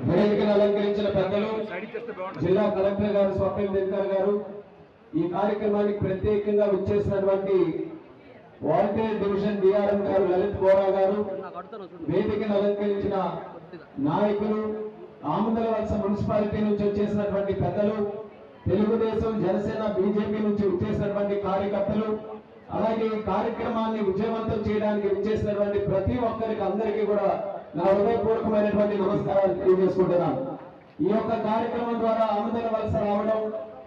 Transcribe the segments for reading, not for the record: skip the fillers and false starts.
వేదికను అలంకరించిన పెద్దలు జిల్లా కలెక్టర్ గారు స్వప్నిల్ దినకర్ గారు, ఈ కార్యక్రమానికి ప్రత్యేకంగా విచ్చేసినటువంటి వాల్టేర్ డివిజన్ డిఆర్ఎం గారు లలిత్ బోరా గారు, వేదికను అలంకరించిన నాయకులు, ఆముదలవలస మున్సిపాలిటీ నుంచి వచ్చేసినటువంటి పెద్దలు, తెలుగుదేశం జనసేన బీజేపీ నుంచి వచ్చేసినటువంటి కార్యకర్తలు, అలాగే ఈ కార్యక్రమాన్ని విజయవంతం చేయడానికి విచ్చేసినటువంటి ప్రతి ఒక్కరికి అందరికీ కూడా నా హృదయపూర్వకమైనటువంటి నమస్కారాలు తెలియజేసుకుంటున్నాను. ఈ యొక్క కార్యక్రమం ద్వారా ఆముదలవలస రావడం,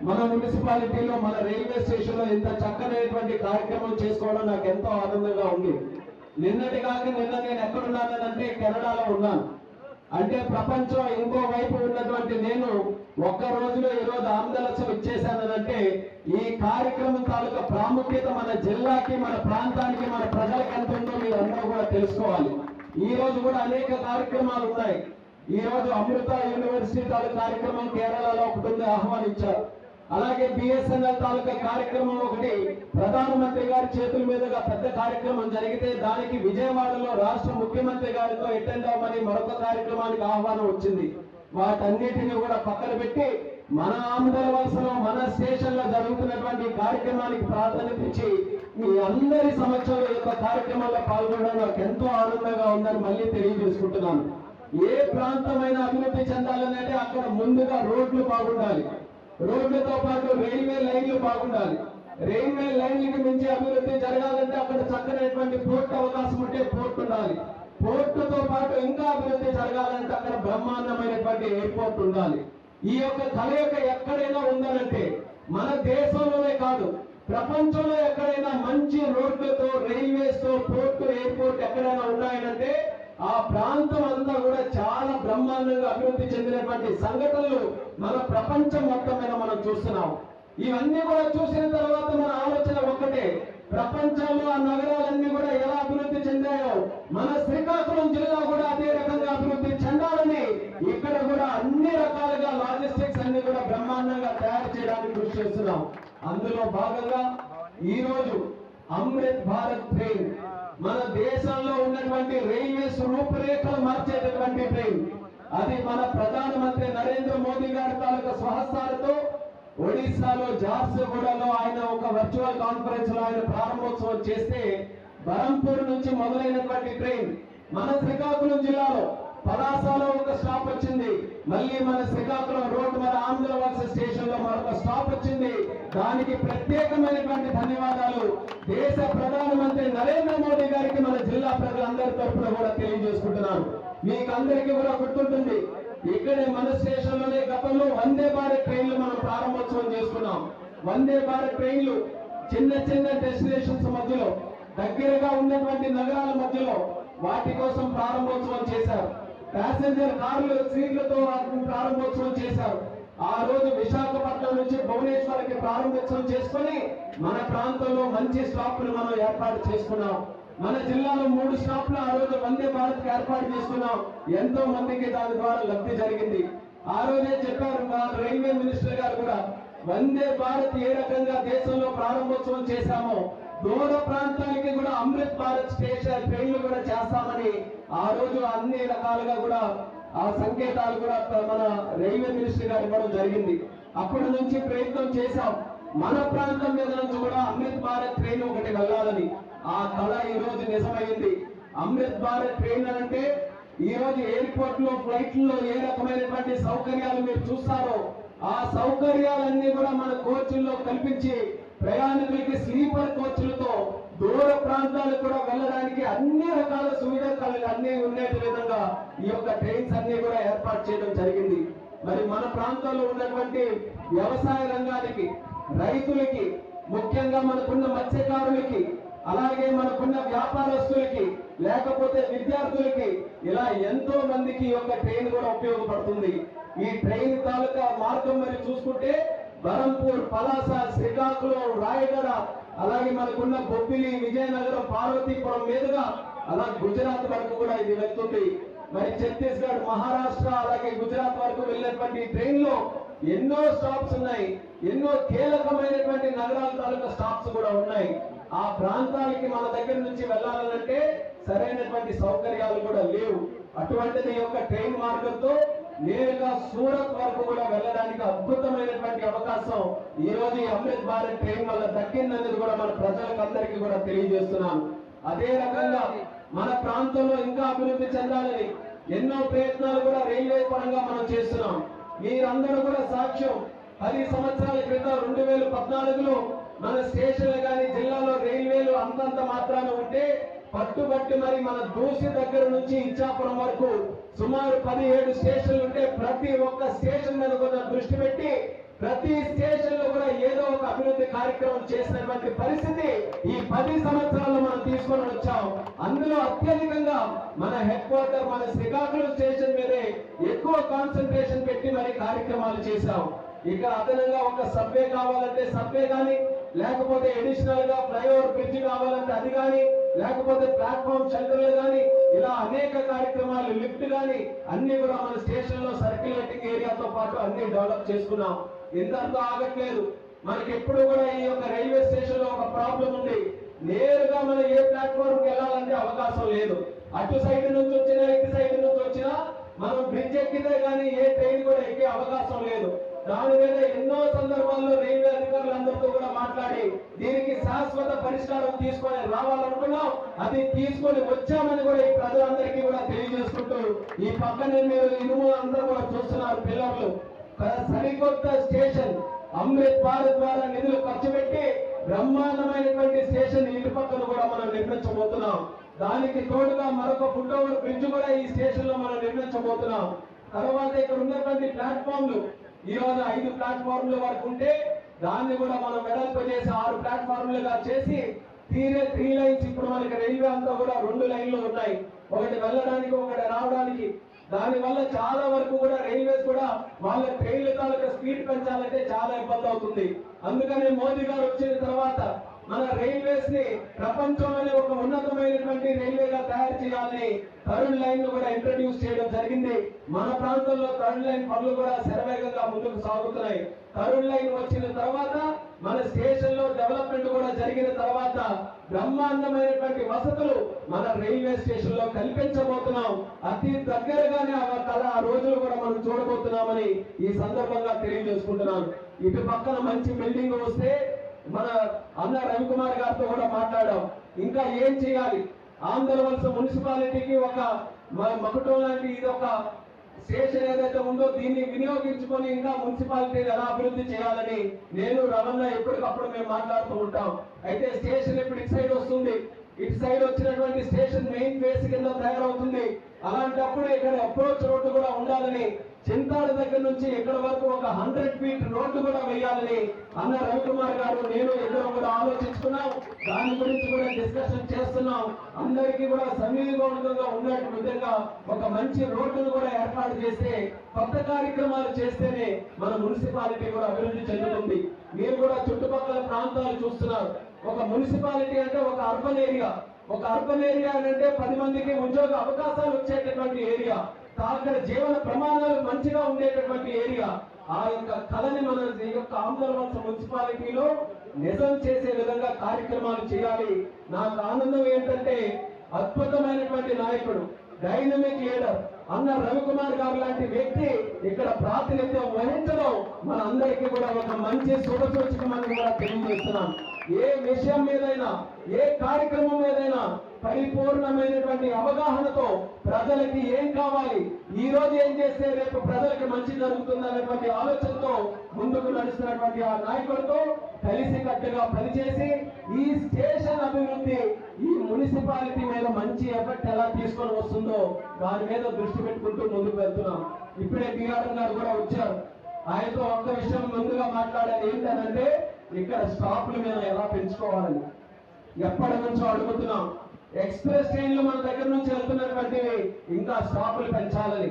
మన మున్సిపాలిటీలో మన రైల్వే స్టేషన్ లో ఇంత చక్కనైనటువంటి కార్యక్రమం చేసుకోవడం నాకు ఎంతో ఆనందంగా ఉంది. నిన్నటి కాక నిన్న నేను ఎక్కడున్నానంటే కెనడాలో ఉన్నాను. అంటే ప్రపంచం ఇంకో వైపు ఉన్నటువంటి నేను ఒక్క రోజులో ఈరోజు ఆముదలవలస ఇచ్చేసానంటే ఈ కార్యక్రమం తాలూకా ప్రాముఖ్యత మన జిల్లాకి, మన ప్రాంతానికి, మన ప్రజలకు ఎంత ఉందో మీరు అందరూ కూడా తెలుసుకోవాలి. ఈ రోజు కూడా అనేక కార్యక్రమాలు ఉన్నాయి. ఈ రోజు అమృత యూనివర్సిటీ తాలూకా కార్యక్రమం కేరళలో ఒకటి ఉంది, ఆహ్వానించారు. అలాగే బిఎస్ఎన్ఎల్ తాలూకా కార్యక్రమం ఒకటి ప్రధానమంత్రి గారి చేతుల మీదుగా పెద్ద కార్యక్రమం జరిగితే దానికి విజయవాడలో రాష్ట్ర ముఖ్యమంత్రి గారితో అటెండ్ అవ్వమని మరొక కార్యక్రమానికి ఆహ్వానం వచ్చింది. వాటన్నిటిని కూడా పక్కన పెట్టి మన ఆముదలవలసలో మన స్టేషన్ లో జరుగుతున్నటువంటి కార్యక్రమానికి ప్రాధాన్యత ఇచ్చి మీ అందరి సమక్షంలో యొక్క కార్యక్రమంలో పాల్గొనడం నాకు ఎంతో ఆనందంగా ఉందని మళ్ళీ తెలియజేసుకుంటున్నాను. ఏ ప్రాంతమైనా అభివృద్ధి చెందాలనంటే అక్కడ ముందుగా రోడ్లు బాగుండాలి, రోడ్లతో పాటు రైల్వే లైన్లు బాగుండాలి. రైల్వే లైన్లకు మించి అభివృద్ధి జరగాలంటే అక్కడ చక్కనైనటువంటి పోర్టు అవకాశం ఉంటే పోర్టు ఉండాలి. పోర్టుతో పాటు ఇంకా అభివృద్ధి జరగాలంటే అక్కడ బ్రహ్మాండమైనటువంటి ఎయిర్పోర్ట్ ఉండాలి. ఈ యొక్క కలయిక ఎక్కడైనా ఉందనంటే మన దేశంలోనే కాదు ప్రపంచంలో ఎక్కడైనా మంచి రోడ్లతో, రైల్వేస్ తో, పోర్టు, ఎయిర్పోర్ట్ ఎక్కడైనా ఉన్నాయనంటే ఆ ప్రాంతం అంతా కూడా చాలా బ్రహ్మాండంగా అభివృద్ధి చెందినటువంటి సంఘటనలు మన ప్రపంచం మొత్తం మీద మనం చూస్తున్నాం. ఇవన్నీ కూడా చూసిన తర్వాత మన ఆలోచన ఒక్కటే, ప్రపంచంలో ఆ నగరాలన్నీ కూడా ఎలా అభివృద్ధి చెందాయో మన శ్రీకాకుళం జిల్లా కూడా అదే రకంగా అభివృద్ధి చెందాలని ఇక్కడ కూడా అన్ని రకాలుగా లాజిస్టిక్స్ అన్ని కూడా బ్రహ్మాండంగా తయారు చేయడానికి కృషి చేస్తున్నాం. అందులో భాగంగా ఈ రోజు అమృత్ భారత్ ట్రైన్ మన దేశంలో ఉన్నటువంటి రైల్వేస్ రూపురేఖలు మార్చేటటువంటి ట్రైన్, అది మన ప్రధానమంత్రి నరేంద్ర మోదీ గారి తాలూకా స్వహస్తాలతో ఒడిశాలో జార్సుగూడలో ఆయన ఒక వర్చువల్ కాన్ఫరెన్స్ లో ఆయన ప్రారంభోత్సవం చేస్తే బరంపూర్ నుంచి మొదలైనటువంటి ట్రైన్ మన శ్రీకాకుళం జిల్లాలో పలాసలో ఒక స్టాప్ వచ్చింది. మళ్ళీ మన శ్రీకాకుళం రోడ్ మన ఆముదలవలస స్టేషన్ లో మరొక స్టాప్ వచ్చింది. దానికి ప్రత్యేకమైనటువంటి ధన్యవాదాలు దేశ ప్రధానమంత్రి నరేంద్ర మోదీ గారికి మన జిల్లా ప్రజలందరి తరఫున కూడా తెలియజేసుకుంటున్నాను. మీకు అందరికీ కూడా గుర్తుంటుంది, ఇక్కడే మన స్టేషన్ లోనే గతంలో వందే భారత్ ట్రైన్లు మనం ప్రారంభోత్సవం చేసుకున్నాం. వందే భారత్ ట్రైన్లు చిన్న చిన్న డెస్టినేషన్స్ మధ్యలో, దగ్గరగా ఉన్నటువంటి నగరాల మధ్యలో వాటి కోసం ప్రారంభోత్సవం చేశారు. ప్యాసింజర్ కార్లు సీట్లతో ప్రారంభోత్సవం చేశారు. ఆ రోజు విశాఖపట్నం నుంచి భువనేశ్వర్కి ప్రారంభోత్సవం చేసుకుని మన ప్రాంతంలో మంచి స్టాప్లు మనం ఏర్పాటు చేసుకున్నాం. మన జిల్లాలో 3 స్టాప్లు ఆ రోజు వందే భారత్ ఏర్పాటు చేసుకున్నాం. ఎంతో మందికి దాని ద్వారా లబ్ధి జరిగింది. ఆ రోజే చెప్పారు మా రైల్వే మినిస్టర్ గారు కూడా, వందే భారత్ ఏ రకంగా దేశంలో ప్రారంభోత్సవం చేశామో దూర ప్రాంతానికి కూడా అమృత్ భారత్ స్టేషన్ ట్రైన్లు కూడా చేస్తామని ఆ రోజు అన్ని రకాలుగా కూడా ఆ సంకేతాలు కూడా మన రైల్వే మినిస్టర్ గారు ఇవ్వడం జరిగింది. అప్పటి నుంచి ప్రయత్నం చేశాం, మన ప్రాంతం మీద నుంచి కూడా అమృత్ భారత్ ట్రైన్ ఒకటి వెళ్ళాలని. ఆ కళ ఈ రోజు నిజమైంది. అమృత్ భారత్ ట్రైన్ అంటే ఈ రోజు ఎయిర్పోర్ట్ లో, ఫ్లైట్లో ఏ రకమైనటువంటి సౌకర్యాలు మీరు చూస్తారో ఆ సౌకర్యాలన్నీ కూడా మన కోచ్ల్లో కల్పించి ప్రయాణికులకి స్లీపర్ కోచ్లతో దూర ప్రాంతాలకు కూడా వెళ్ళడానికి అన్ని రకాల సువిధాలు అన్ని ఉండే విధంగా ఈ యొక్క ట్రైన్స్ అన్ని కూడా ఏర్పాటు చేయడం జరిగింది. మరి మన ప్రాంతంలో ఉన్నటువంటి వ్యవసాయ రంగానికి, రైతులకి, ముఖ్యంగా మనకున్న మత్స్యకారులకి, అలాగే మనకున్న వ్యాపారస్తులకి, లేకపోతే విద్యార్థులకి, ఇలా ఎంతో మందికి ఈ యొక్క ట్రైన్ కూడా ఉపయోగపడుతుంది. ఈ ట్రైన్ తాలూకా మార్గం మరి చూసుకుంటే బరంపూర్, పలాస, శ్రీకాకుళం, రాయగడ, అలాగే మనకున్న బొబ్బిలి, విజయనగరం, పార్వతీపురం మీదుగా అలా గుజరాత్ వరకు కూడా ఇది వెళ్తుంది. మరి ఛత్తీస్గఢ్, మహారాష్ట్ర, అలాగే గుజరాత్ వరకు వెళ్ళినటువంటి ట్రైన్ లో ఎన్నో స్టాప్స్ ఉన్నాయి. ఎన్నో కీలకమైనటువంటి నగరాల తాలూకా స్టాప్స్ కూడా ఉన్నాయి. ఆ ప్రాంతాలకి మన దగ్గర నుంచి వెళ్ళాలంటే సరైనటువంటి సౌకర్యాలు కూడా లేవు. అటువంటిది యొక్క ట్రైన్ మార్గంతో నేరుగా సూరత్ వరకు కూడా వెళ్ళడానికి అద్భుతమైనటువంటి అవకాశం ఈ రోజు ఈ అమృత్ భారత్ ట్రైన్ వల్ల దక్కిందనేది కూడా మన ప్రజలకు అందరికీ కూడా తెలియజేస్తున్నాను. అదే రకంగా మన ప్రాంతంలో ఇంకా అభివృద్ధి చెందాలని ఎన్నో ప్రయత్నాలు కూడా రైల్వే పరంగా మనం చేస్తున్నాం. మీరందరూ కూడా సాక్ష్యం. 10 సంవత్సరాల క్రితం 2014లో మన స్టేషన్లు కానీ జిల్లాలో రైల్వేలు అంతంత మాత్రాన ఉంటే పట్టుబట్టి మరి మన దూసి దగ్గర నుంచి ఇచ్చాపురం వరకు సుమారు 17 స్టేషన్లు ఉంటే ప్రతి ఒక్క స్టేషన్ మీద కూడా దృష్టి పెట్టి ప్రతి స్టేషన్ లో కూడా ఏదో ఒక అభివృద్ధి కార్యక్రమం చేసినటువంటి పరిస్థితి ఈ 10 సంవత్సరాల్లో మనం తీసుకొని వచ్చాం. అందులో అత్యధికంగా మన హెడ్ క్వార్టర్ మన శ్రీకాకుళం స్టేషన్ మీదే ఎక్కువ కాన్సన్ట్రేషన్ పెట్టి మరి కార్యక్రమాలు చేశాం. ఇక్కడ అదనంగా ఒక సబ్వే కావాలంటే సబ్వే కానీ, లేకపోతే అడిషనల్ గా ఫ్లైఓవర్ బ్రిడ్జ్ కావాలంటే అది కానీ, లేకపోతే ప్లాట్ఫామ్ షెల్టర్లు కానీ, ఇలా అనేక కార్యక్రమాలు లిఫ్ట్ కానీ అన్ని కూడా మన స్టేషన్ లో సర్క్యులేటింగ్ ఏరియాతో పాటు అన్ని డెవలప్ చేసుకున్నాం. ఇంతతో ఆగట్లేదు. మనకి ఎప్పుడు కూడా ఈ యొక్క రైల్వే స్టేషన్ లో ఒక ప్రాబ్లం ఉంది. నేరుగా మనం ఏ ప్లాట్ఫామ్ కి వెళ్ళాలంటే అవకాశం లేదు. అటు సైడ్ నుంచి వచ్చినా ఇటు సైడ్ నుంచి వచ్చినా మనం బ్రిడ్జ్ ఎక్కితే కానీ ఏ ట్రైన్ కూడా ఎక్కే అవకాశం లేదు. దాని మీద ఎన్నో సందర్భాల్లో రైల్వే అధికారులందరితో కూడా మాట్లాడి దీనికి శాశ్వత పరిష్కారం తీసుకొని రావాలనుకున్నాం. అది తీసుకొని వచ్చామని కూడా ఈ ప్రజలందరికీ కూడా తెలియజేసుకుంటూ ఈ పక్కనే మీరు ఇనుము అందరూ కూడా చూస్తున్నారు పిల్లలు. సరికొత్త స్టేషన్ అమృత్ భారత్ ద్వారా నిధులు ఖర్చు పెట్టి బ్రహ్మాండమైనటువంటి స్టేషన్ ఇటు పక్కన కూడా మనం నిర్మించబోతున్నాం. దానికి తోడుగా మరొక ఫుట్ ఓవర్ బ్రిడ్జ్ కూడా ఈ స్టేషన్ లో మనం నిర్మించబోతున్నాం. తర్వాత ఇక్కడ ఉన్నటువంటి ప్లాట్ఫామ్లు ఈ రోజు 5 ప్లాట్ఫామ్ల వరకు ఉంటే దాన్ని కూడా మనం వెడల్పు చేసి 6 ప్లాట్ఫామ్లుగా చేసి 3 లైన్స్ ఇప్పుడు మనకి రైల్వే అంతా కూడా 2 లైన్లు ఉన్నాయి. ఒకటి వెళ్ళడానికి ఒకటి రావడానికి. దాని వల్ల చాలా వరకు కూడా రైల్వేస్ కూడా వాళ్ళ ట్రైన్ల తాలూకా స్పీడ్ పెంచాలంటే చాలా ఇబ్బంది అవుతుంది. అందుకని మోదీ గారు వచ్చిన తర్వాత మన రైల్వేస్ ని ప్రపంచంలోనే ఒక ఉన్నతమైనటువంటి రైల్వేగా తయారు చేయాలని థర్డ్ లైన్ ను కూడా ఇంట్రడ్యూస్ చేయడం జరిగింది. మన ప్రాంతంలో థర్డ్ లైన్ పనులు కూడా శరవేగంగా ముందుకు సాగుతున్నాయి. థర్డ్ లైన్ వచ్చిన తర్వాత మన స్టేషన్ లో డెవలప్మెంట్ కూడా జరిగిన తర్వాత బ్రహ్మాండమైనటువంటి వసతులు మన రైల్వే స్టేషన్ లో కల్పించబోతున్నాం. అతి దగ్గరగానే ఆ రోజులు కూడా మనం చూడబోతున్నామని ఈ సందర్భంగా తెలియజేసుకుంటున్నాను. ఇటు పక్కన మంచి బిల్డింగ్ వస్తే మన అన్న రవికుమార్ గారితో కూడా మాట్లాడాం. ఇంకా ఏం చేయాలి, ఆంధ్రవలస మున్సిపాలిటీకి ఒక మకుటం లాంటి ఇది ఒక స్టేషన్ ఏదైతే ఉందో దీన్ని వినియోగించుకొని ఇంకా మున్సిపాలిటీని ఎలా అభివృద్ధి చేయాలని నేను రమణ ఎప్పటికప్పుడు మేము మాట్లాడుతూ ఉంటాం. అయితే స్టేషన్ ఇప్పుడు ఇటు సైడ్ వస్తుంది. ఇటు సైడ్ వచ్చినటువంటి స్టేషన్ మెయిన్ ఫేస్ కింద తయారవుతుంది. అలాంటప్పుడు ఇక్కడ అప్రోచ్ రోడ్డు కూడా ఉండాలని చింతాడు దగ్గర నుంచి ఇక్కడ వరకు ఒక 100 ఫీట్ రోడ్డు కూడా వేయాలని అన్న రవికుమార్ గారు నేను ఇద్దరు కూడా ఆలోచించుకున్నాం. దాని గురించి కూడా డిస్కషన్ చేస్తున్నాం. అందరికీ కూడా సమీపంగా ఉన్నట్టు విధంగా ఒక మంచి రోడ్డును కూడా ఏర్పాటు చేస్తే కొత్త కార్యక్రమాలు చేస్తేనే మన మున్సిపాలిటీ కూడా అభివృద్ధి చెందుతుంది. మీరు కూడా చుట్టుపక్కల ప్రాంతాలు చూస్తున్నారు. ఒక మున్సిపాలిటీ అంటే ఒక అర్బన్ ఏరియా. ఒక అర్బన్ ఏరియా అంటే 10 మందికి ఉద్యోగ అవకాశాలు వచ్చేటటువంటి ఏరియా, అక్కడ జీవన ప్రమాణాలు మంచిగా ఉండేటటువంటి ఏరియా. ఆ యొక్క కళని మన ఈ యొక్క ఆంధ్రవలస మున్సిపాలిటీలో నిజం చేసే విధంగా కార్యక్రమాలు చేయాలి. నాకు ఆనందం ఏంటంటే అద్భుతమైనటువంటి నాయకుడు, డైనమిక్ లీడర్ అన్న రవికుమార్ గారు లాంటి వ్యక్తి ఇక్కడ ప్రాతినిధ్యం వహించడం మన అందరికీ కూడా ఒక మంచి శుభసూచకమని కూడా తెలియజేస్తున్నాం. ఏ విషయం మీదైనా ఏ కార్యక్రమం మీదైనా పరిపూర్ణమైనటువంటి అవగాహనతో ప్రజలకి ఏం కావాలి, ఈ రోజు ఏం చేస్తే రేపు ప్రజలకి మంచి జరుగుతుందనేటువంటి ఆలోచనతో ముందుకు నడుస్తున్నటువంటి ఆ నాయకులతో కలిసి కట్టుగా పనిచేసి ఈ స్టేషన్ అభివృద్ధి ఈ మున్సిపాలిటీ మీద మంచి ఎఫెక్ట్ ఎలా తీసుకొని వస్తుందో దాని మీద దృష్టి పెట్టుకుంటూ ముందుకు వెళ్తున్నాం. ఇప్పుడే డిఆర్ఎం గారు కూడా వచ్చారు. ఆయనతో ఒక్క విషయం ముందుగా మాట్లాడేది ఏంటంటే ఇక్కడ స్టాప్ల మీద ఎలా పెంచుకోవాలని ఎప్పటి నుంచో అడుగుతున్నాం. ఎక్స్ప్రెస్ ట్రైన్లు మన దగ్గర నుంచి వెళ్తున్నటువంటివి ఇంకా స్టాపులు పెంచాలని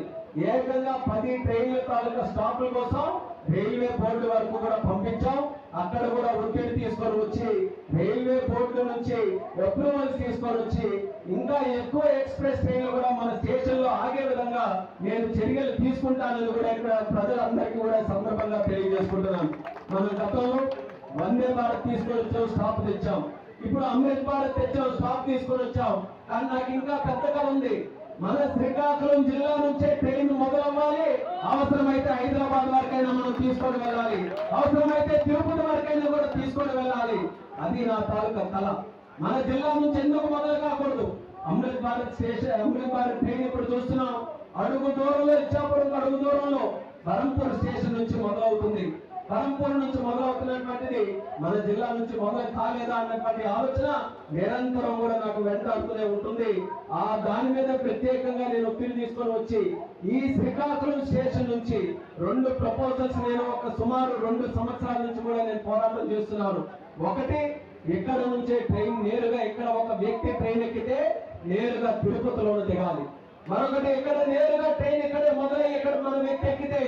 ఏకంగా 10 ట్రైన్ల తాలూకా స్టాపుల కోసం రైల్వే బోర్డు వరకు కూడా పంపించాం. అక్కడ కూడా ఒత్తిడి తీసుకొని వచ్చి రైల్వే బోర్డు నుంచి అప్రూవల్స్ తీసుకొని వచ్చి ఇంకా ఎక్కువ ఎక్స్ప్రెస్ ట్రైన్లు కూడా మన స్టేషన్ లో ఆగే విధంగా నేను చర్యలు తీసుకుంటానని కూడా ఇక్కడ ప్రజలందరికీ కూడా సందర్భంగా తెలియజేసుకుంటున్నాను. మనం గతంలో వందే భారత్ తీసుకొని వచ్చాం, స్టాప్ తెచ్చాం. ఇప్పుడు అమృత్ భారత్ తెచ్చాం, స్టాక్ తీసుకొని వచ్చాం. కానీ నాకు ఇంకా పెద్ద కళ ఉంది. మన శ్రీకాకుళం జిల్లా నుంచే ట్రైన్ మొదలవ్వాలి. అవసరమైతే హైదరాబాద్ వరకైనా మనం తీసుకొని వెళ్ళాలి, అవసరమైతే తిరుపతి వరకైనా కూడా తీసుకొని వెళ్ళాలి. అది నా తాలూకా కళ. మన జిల్లా నుంచి ఎందుకు మొదలు కాకూడదు? అమృత్ భారత్ స్టేషన్, అమృత్ భారత్ ట్రైన్ ఇప్పుడు చూస్తున్నాం. అడుగు దూరంలో, ఇచ్చాపురం అడుగు దూరంలో బరంపూర్ స్టేషన్ నుంచి మొదలవుతుంది. బరంపూర్ నుంచి మొదలవుతున్నటువంటిది మన జిల్లా నుంచి మొదలు కాలేదా అన్నటువంటి ఆలోచన నిరంతరం కూడా నాకు వెంటాడుతూనే ఉంటుంది. ఆ దాని మీద ప్రత్యేకంగా నేను ఒత్తిడి తీసుకొని వచ్చి ఈ శ్రీకాకుళం స్టేషన్ నుంచి 2 ప్రపోజల్స్ నేను సుమారు 2 సంవత్సరాల నుంచి కూడా నేను పోరాటం చేస్తున్నాను. ఒకటి, ఇక్కడ నుంచే ట్రైన్ నేరుగా, ఇక్కడ ఒక వ్యక్తి ట్రైన్ ఎక్కితే నేరుగా తిరుపతిలోనే దిగాలి. మరొకటి, ఇక్కడ నేరుగా ట్రైన్ ఇక్కడే మొదలై ఇక్కడ మనం వ్యక్తి ఎక్కితే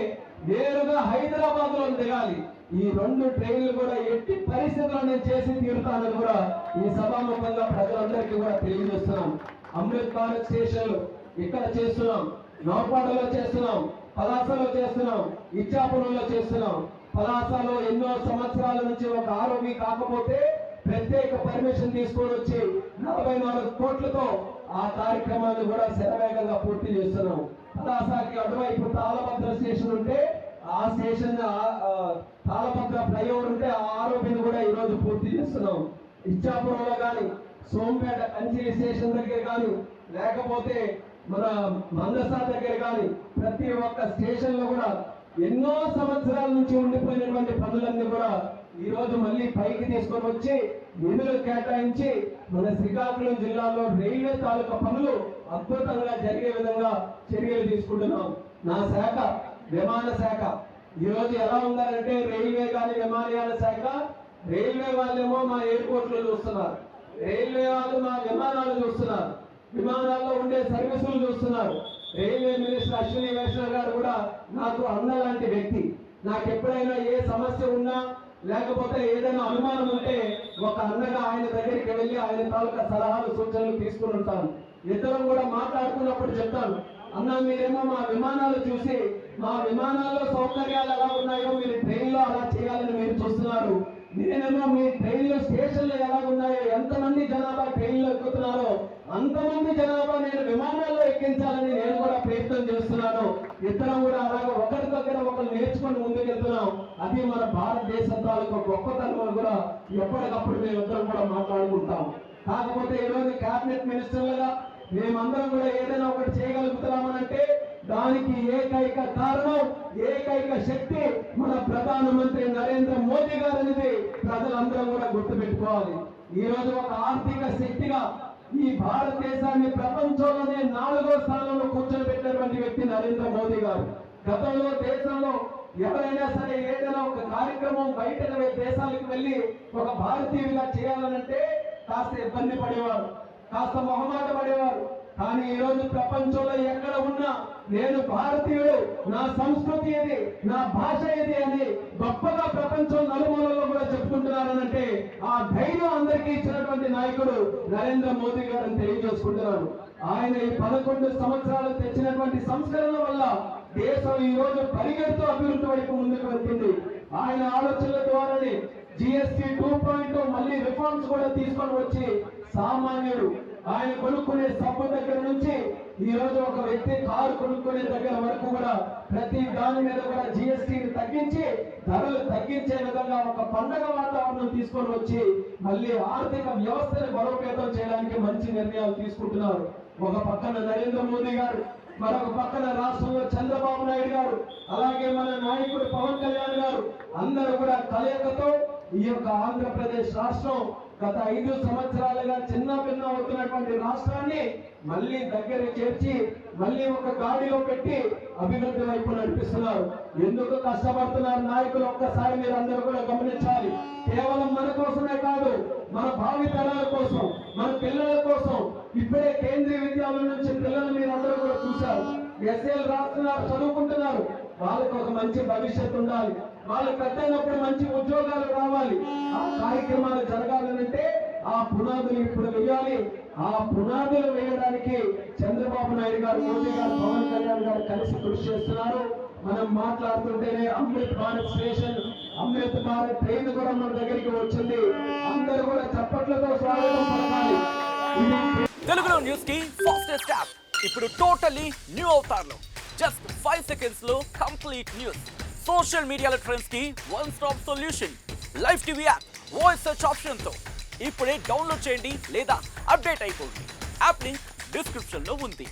నేరుగా హైదరాబాద్ లో దిగాలి. ఈ 2 ట్రైన్లు కూడా ఎట్టి పరిస్థితుల్లో నేను చేసి తీరుతానని కూడా ఈ సభాముఖంగా ప్రజలందరికీ కూడా తెలియజేస్తున్నాం. అమృత్ భారత్ స్టేషన్లు ఇక్కడ చేస్తున్నాం, నౌపాడలో చేస్తున్నాం, పలాసలో చేస్తున్నాం, ఇచ్చాపురంలో చేస్తున్నాం. పలాసలో ఎన్నో సంవత్సరాల నుంచి ఒక ఆరోగ్య కాకపోతే ప్రత్యేక పర్మిషన్ తీసుకొని వచ్చి 44 కోట్లతో ఆ కార్యక్రమాన్ని కూడా శరవేగంగా పూర్తి చేస్తున్నాం. పలాసకి అటువైపు తాళభద్ర స్టేషన్ ఉంటే ఆ స్టేషన్, తాళభద్ర ఫ్లైఓవర్ ఉంటే ఆ ఆరోగ్యాన్ని కూడా ఈ రోజు పూర్తి చేస్తున్నాం. ఇచ్చాపురంలో కానీ, సోంపేట కంచిలి స్టేషన్ దగ్గర కానీ, లేకపోతే మన మందసా దగ్గర కానీ ప్రతి ఒక్క స్టేషన్ లో కూడా ఎన్నో సంవత్సరాల నుంచి ఉండిపోయినటువంటి పనులన్నీ కూడా ఈ రోజు మళ్ళీ పైకి తీసుకొని వచ్చి నిధులు కేటాయించి మన శ్రీకాకుళం జిల్లాలో రైల్వే తాలూకా పనులు అద్భుతంగా జరిగే విధంగా చర్యలు తీసుకుంటున్నాం. నా శాఖ విమాన శాఖ ఈ రోజు ఎలా ఉందంటే, రైల్వే కానీ విమానయాన శాఖ, రైల్వే వాళ్ళేమో మా ఎయిర్పోర్ట్లు చూస్తున్నారు, రైల్వే వాళ్ళు మా విమానాలు చూస్తున్నారు, విమానాల్లో ఉండే సర్వీసులు చూస్తున్నారు. రైల్వే మినిస్టర్ అశ్విని వైష్ణవ్ గారు కూడా నాకు అన్న లాంటి వ్యక్తి. నాకు ఎప్పుడైనా ఏ సమస్య ఉన్నా లేకపోతే ఏదైనా అనుమానం ఉంటే ఒక అన్నగా ఆయన దగ్గరికి వెళ్ళి ఆయన తాలూకా సలహాలు సూచనలు తీసుకుని ఉంటాను. ఇద్దరం కూడా మాట్లాడుకున్నప్పుడు చెప్తాను, అన్న మీరేమో మా విమానాలు చూసి మా విమానాల్లో సౌకర్యాలు ఎలా ఉన్నాయో మీరు ట్రైన్లో అలా చేయాలని మీరు చూస్తున్నారు. నేనేమో మీ ట్రైన్లో స్టేషన్లు ఎలా ఉన్నాయో, ఎంతమంది జనాభా ట్రైన్లో ఎక్కుతున్నారో అంతమంది జనాభా నేను విమానాల్లో ఎక్కించాలని నేను కూడా ప్రయత్నం చేస్తున్నాను. ఇద్దరం కూడా అలాగే ఒకరి దగ్గర ఒకరు నేర్చుకొని ముందుకెళ్తున్నాం. అది మన భారతదేశం తాలూకు గొప్పతనం కూడా ఎప్పటికప్పుడు మేము ఇద్దరం కూడా మాట్లాడుకుంటాం. కాకపోతే ఈరోజు క్యాబినెట్ మినిస్టర్లుగా మేమందరం కూడా ఏదైనా ఒకటి చేయగలుగుతున్నామనంటే దానికి ఏకైక కారణం, ఏకైక శక్తి మన ప్రధానమంత్రి నరేంద్ర మోదీ గారు అనేది ప్రజలందరం కూడా గుర్తుపెట్టుకోవాలి. ఈ రోజు ఒక ఆర్థిక శక్తిగా ఈ భారతదేశాన్ని ప్రపంచంలోనే 4వ స్థానంలో కూర్చోబెట్టినటువంటి వ్యక్తి నరేంద్ర మోదీ గారు. గతంలో దేశంలో ఎవరైనా సరే ఏదైనా ఒక కార్యక్రమం బయట దేశాలకు వెళ్ళి ఒక భారతీయుడిగా చేయాలనంటే కాస్త ఇబ్బంది పడేవారు, కాస్త మొహమాట పడేవారు. కానీ ఈ రోజు ప్రపంచంలో ఎక్కడ ఉన్నా నేను భారతీయుడు, నా సంస్కృతి ఇది, నా భాష ఇది అని గొప్పగా ప్రపంచం నలుమూలలో కూడా చెప్పుకుంటున్నారనంటే ఆ ధైర్యం అందరికీ ఇచ్చినటువంటి నాయకుడు నరేంద్ర మోదీ గారిని తెలియజేసుకుంటున్నాను. ఆయన ఈ 11 సంవత్సరాలు తెచ్చినటువంటి సంస్కరణల వల్ల దేశం ఈ రోజు పరిగెడుతూ అభివృద్ధి వైపు ముందుకు వెళ్తుంది. ఆయన ఆలోచనల ద్వారానే GST 2.0 మళ్ళీ రిఫార్మ్స్ కూడా తీసుకొని వచ్చి సామాన్యుడు ఆయన కొనుక్కునే సబ్బు దగ్గర నుంచి ఈ రోజు ఒక వ్యక్తి కారు కొనుక్కునే దగ్గర వరకు కూడా ప్రతి దాని మీద కూడా GSTని తగ్గించి ధరలు తగ్గించే విధంగా ఒక పండగ వాతావరణం తీసుకొని వచ్చి మళ్ళీ ఆర్థిక వ్యవస్థని బలోపేతం చేయడానికి మంచి నిర్ణయాలు తీసుకుంటున్నారు. ఒక పక్కన నరేంద్ర మోదీ గారు, మరొక పక్కన రాష్ట్రంలో చంద్రబాబు నాయుడు గారు, అలాగే మన నాయకుడు పవన్ కళ్యాణ్ గారు అందరూ కూడా కలయికతో ఈ యొక్క ఆంధ్రప్రదేశ్ రాష్ట్రం గత 5 సంవత్సరాలుగా చిన్న భిన్న అవుతున్నటువంటి రాష్ట్రాన్ని మళ్ళీ దగ్గర చేర్చి మళ్ళీ ఒక గాడిలో పెట్టి అభివృద్ధి వైపు నడిపిస్తున్నారు. ఎందుకు కష్టపడుతున్నారు నాయకులు ఒక్కసారి మీరు అందరూ కూడా గమనించాలి. కేవలం మన కోసమే కాదు, మన భావితరాల కోసం, మన పిల్లల కోసం. ఇప్పుడే కేంద్రీయ విద్యాలయం నుంచి పిల్లలు మీరు అందరూ కూడా చూశారు, SL రాస్తున్నారు, చదువుకుంటున్నారు. వాళ్ళకు ఒక మంచి భవిష్యత్తు ఉండాలి, వాళ్ళు పెద్దయినప్పుడు మంచి ఉద్యోగాలు రావాలి. ఆ కార్యక్రమాలు జరగాలంటే ఆ పునాదులు ఇప్పుడు వేయాలి. ఆ పునాదులు వేయడానికి చంద్రబాబు నాయుడు గారు, మోదీ గారు, పవన్ కళ్యాణ్ గారు కలిసి కృషి చేస్తున్నారు. మనం మాట్లాడుతుంటేనే అమృత్ భారత్ స్టేషన్, అమృత్ భారత్ ట్రైన్ కూడా మన దగ్గరికి వచ్చింది. అందరూ కూడా చప్పట్లతో స్వాగతం పలకాలి. తెలుగులో న్యూస్ కి ఫాస్టెస్ట్ యాప్ ఇప్పుడు టోటల్లీ న్యూ అవతార్లో జస్ట్ 5 సెకండ్స్ లో కంప్లీట్ న్యూస్. సోషల్ మీడియాలో ట్రెండ్స్ కి one stop solution. Live TV app voice search option తో ఇప్పుడే డౌన్లోడ్ చేయండి లేదా అప్డేట్ అయిపోండి. యాప్ లింక్ డిస్క్రిప్షన్ లో ఉంది.